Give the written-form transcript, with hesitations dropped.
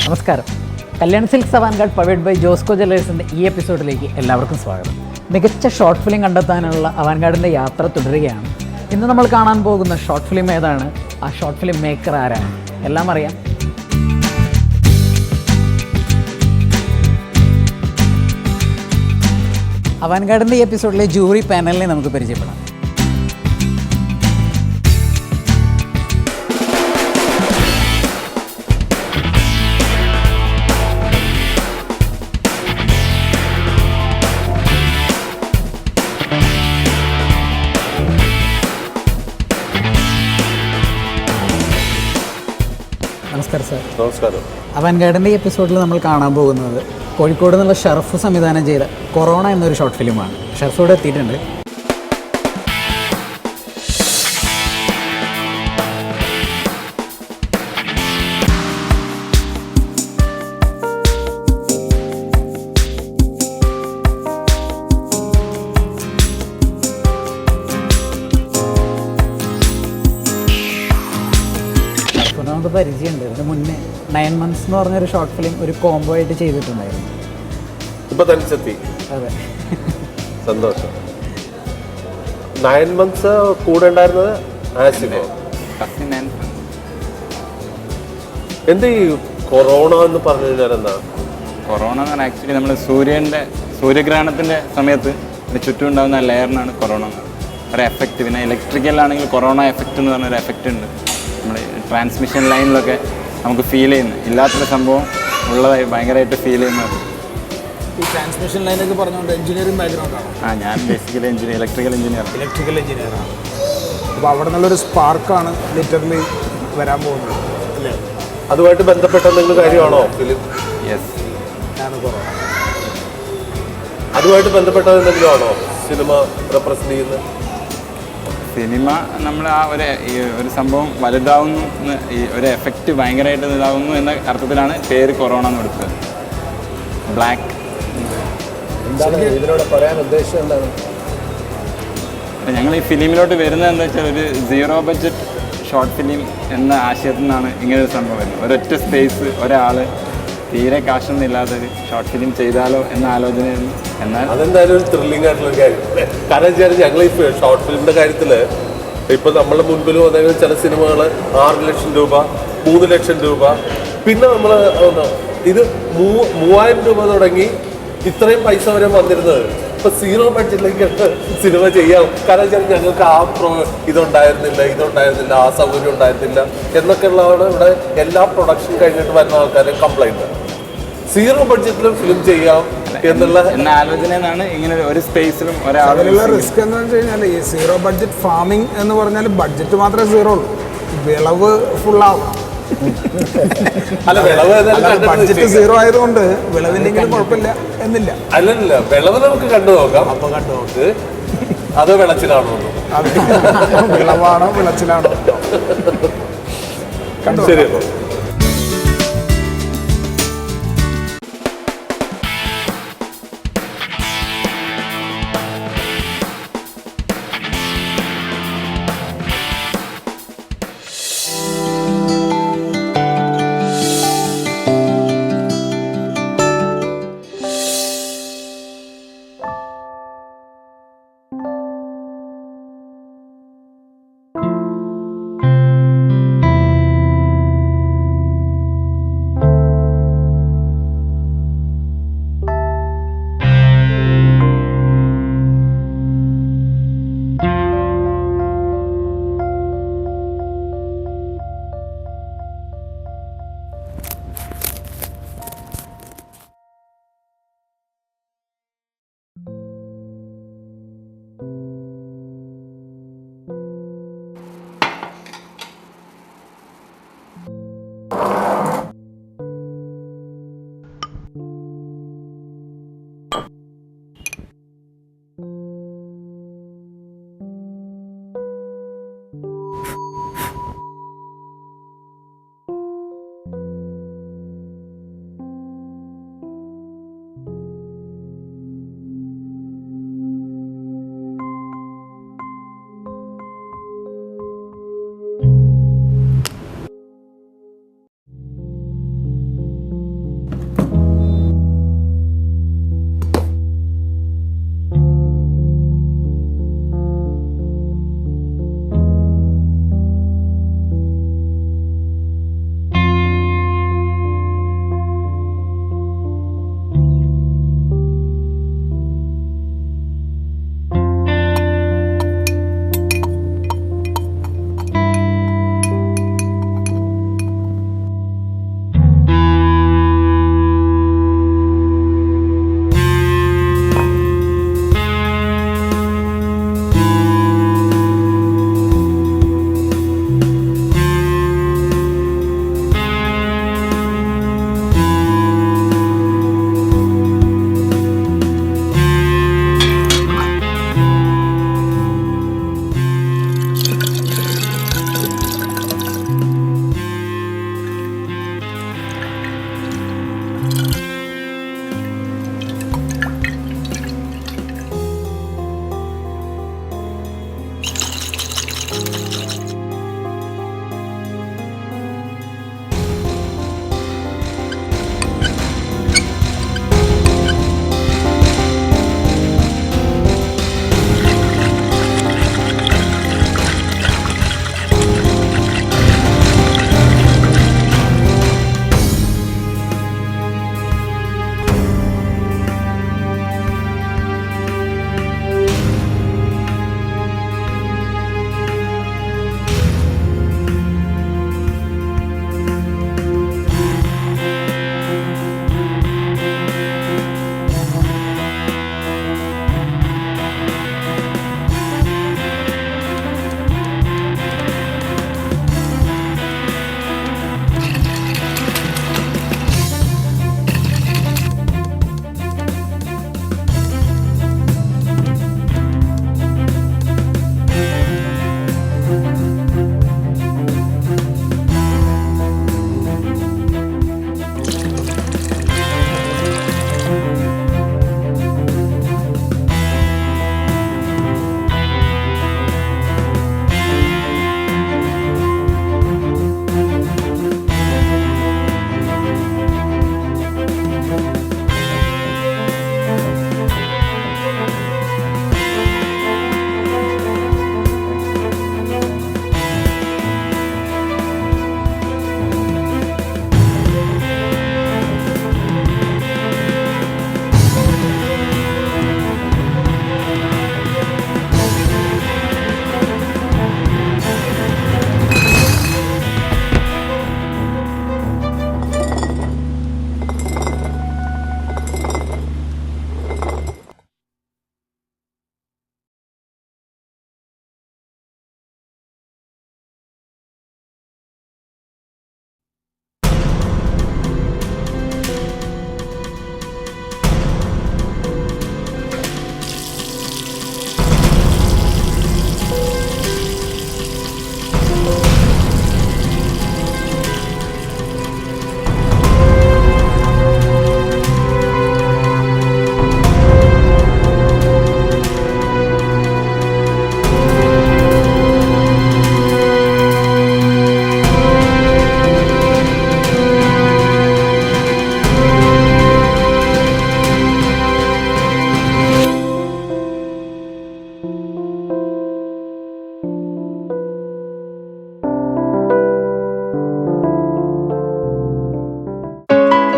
നമസ്കാരം. Kalyan silks avant garde powered by Josco ജ്വല്ലേഴ്സിൻ്റെ ഈ എപ്പിസോഡിലേക്ക് എല്ലാവർക്കും സ്വാഗതം. മികച്ച ഷോർട്ട് ഫിലിം കണ്ടെത്താനുള്ള അവാൻഗാർഡിൻ്റെ യാത്ര തുടരുകയാണ്. ഇന്ന് നമ്മൾ കാണാൻ പോകുന്ന ഷോർട്ട് ഫിലിം ഏതാണ്, ആ ഷോർട്ട് ഫിലിം മേക്കർ ആരാണ്, എല്ലാം അറിയാം. അവാൻഗാർഡിൻ്റെ ഈ എപ്പിസോഡിലെ ജൂറി പാനലിനെ നമുക്ക് പരിചയപ്പെടാം. നമസ്കാരം സാർ. നമസ്കാരം. അവാൻഗാർഡിൻ്റെ ഈ എപ്പിസോഡിൽ നമ്മൾ കാണാൻ പോകുന്നത് കോഴിക്കോട് നിന്നുള്ള ഷറഫ് സംവിധാനം ചെയ്ത കൊറോണ എന്നൊരു ഷോർട്ട് ഫിലിമാണ്. ഷറഫ് ഇവിടെ എത്തിയിട്ടുണ്ട്. നമുക്ക് പരിചയമുണ്ട്. ഇതിന് മുന്നേ 9 months എന്ന് പറഞ്ഞൊരു ഷോർട്ട് ഫിലിം ഒരു കോംബോ ആയിട്ട് ചെയ്തിട്ടുണ്ടായിരുന്നു. ഇപ്പൊ തനിച്ചെത്തി. അതെ, സന്തോഷം. 9 months കൂടെ ഉണ്ടായിരുന്നത് ആസിഫോ. എന്ത് ഈ കൊറോണ എന്ന് പറഞ്ഞു കഴിഞ്ഞാൽ എന്താ? കൊറോണ എന്ന് പറഞ്ഞാൽ ആക്ച്വലി നമ്മൾ സൂര്യഗ്രഹണത്തിൻ്റെ സമയത്ത് ചുറ്റും ഉണ്ടാകുന്ന ലെയറിനാണ് കൊറോണ ഒരു എഫക്റ്റ്. പിന്നെ ഇലക്ട്രിക്കലാണെങ്കിൽ കൊറോണ എഫക്റ്റ് എന്ന് പറഞ്ഞൊരു എഫക്റ്റ് ഉണ്ട്. നമ്മൾ ട്രാൻസ്മിഷൻ ലൈനിലൊക്കെ നമുക്ക് ഫീൽ ചെയ്യുന്നത് ഇല്ലാത്തൊരു സംഭവം ഉള്ളതായി ഭയങ്കരമായിട്ട് ഫീൽ ചെയ്യുന്നത്. ഈ ട്രാൻസ്മിഷൻ ലൈനൊക്കെ പറഞ്ഞുകൊണ്ട് എഞ്ചിനീയറിംഗ് ബാക്ക്ഗ്രൗണ്ടാണ്. ഞാൻ ബേസിക്കലി ഇലക്ട്രിക്കൽ എഞ്ചിനീയറാണ്. അപ്പോൾ അവിടെ നിന്നുള്ളൊരു സ്പാർക്കാണ് ലിറ്ററലി വരാൻ പോകുന്നത് അല്ലേ? അതുമായിട്ട് ബന്ധപ്പെട്ട എന്തെങ്കിലും കാര്യമാണോ ഫിലിം? യെസ്, ആണ് കൊറോണ. അതുമായിട്ട് ബന്ധപ്പെട്ട എന്തെങ്കിലും ആണോ സിനിമ റെപ്രസെന്റ് ചെയ്യുന്നത്? സിനിമ നമ്മൾ ആ ഒരു സംഭവം വലുതാവുന്നു, ഈ ഒരു എഫക്റ്റ് ഭയങ്കരമായിട്ട് ഇതാവുന്നു എന്ന അർത്ഥത്തിലാണ് പേര് കൊറോണ എന്ന് കൊടുത്തത്. ബ്ലാക്ക് എന്താണ് ഇതിനോട് പറയാൻ ഉദ്ദേശം എന്താണ്? അപ്പം ഞങ്ങൾ ഈ ഫിലിമിലോട്ട് വരുന്നത് എന്താ വെച്ചാൽ ഒരു 0 ബഡ്ജറ്റ് ഷോർട്ട് ഫിലിം എന്ന ആശയത്തിൽ നിന്നാണ് ഇങ്ങനൊരു സംഭവം വരുന്നത്. ഒരൊറ്റ സ്പേസ്, ഒരാൾ, തീരെ കാശൊന്നും ഇല്ലാത്തൊരു ഷോർട്ട് ഫിലിം ചെയ്താലോ എന്ന ആലോചനയായിരുന്നു. എന്നാൽ അതെന്തായാലും ഒരു ത്രില്ലിംഗ് ആയിട്ടുള്ള കാര്യം. കാരണം വെച്ചാൽ ഞങ്ങൾ ഈ ഷോർട്ട് ഫിലിമിന്റെ കാര്യത്തിൽ ഇപ്പൊ നമ്മുടെ മുൻപിൽ വന്ന ചില സിനിമകൾ 6 ലക്ഷം രൂപ, 3 ലക്ഷം രൂപ, പിന്നെ നമ്മൾ ഇത് 3000 രൂപ തുടങ്ങി ഇത്രയും പൈസ വരെ വന്നിരുന്നത്. ഇപ്പൊ 0 ബഡ്ജറ്റിലേക്ക് സിനിമ ചെയ്യാം. കാരണം വെച്ചാൽ ഞങ്ങൾക്ക് ഇതുണ്ടായിരുന്നില്ല, ആ സൗകര്യം ഉണ്ടായിരുന്നില്ല എന്നൊക്കെ ഉള്ളതാണ് ഇവിടെ എല്ലാ പ്രൊഡക്ഷൻ കഴിഞ്ഞിട്ട് വരുന്ന ആൾക്കാരെ കംപ്ലൈന്റ്. 0 ബഡ്ജറ്റിലും ഫിലിം ചെയ്യാം എന്നുള്ള ആലോചനയാണ് ഇങ്ങനെ ഒരു സ്പേസിലും ഒരാളുള്ള റിസ്ക് എന്ന് വെച്ച് കഴിഞ്ഞാൽ ഈ 0 ബഡ്ജറ്റ് ഫാമിംഗ് എന്ന് പറഞ്ഞാൽ ബഡ്ജറ്റ് മാത്രമേ 0 ഉള്ളൂ, വിളവ് ഫുള്ളാവും. അല്ല, വിളവ് ബഡ്ജറ്റ് 0 ആയതുകൊണ്ട് വിളവില്ലെങ്കിലും കുഴപ്പമില്ല എന്നില്ല. അല്ലല്ല, വിളവ് നമുക്ക് കണ്ടു നോക്കാം. അപ്പൊ കണ്ടു നോക്ക്, അത് വിളച്ചിലാണോ? വിളവാണോ വിളച്ചിലാണോ? ശരി.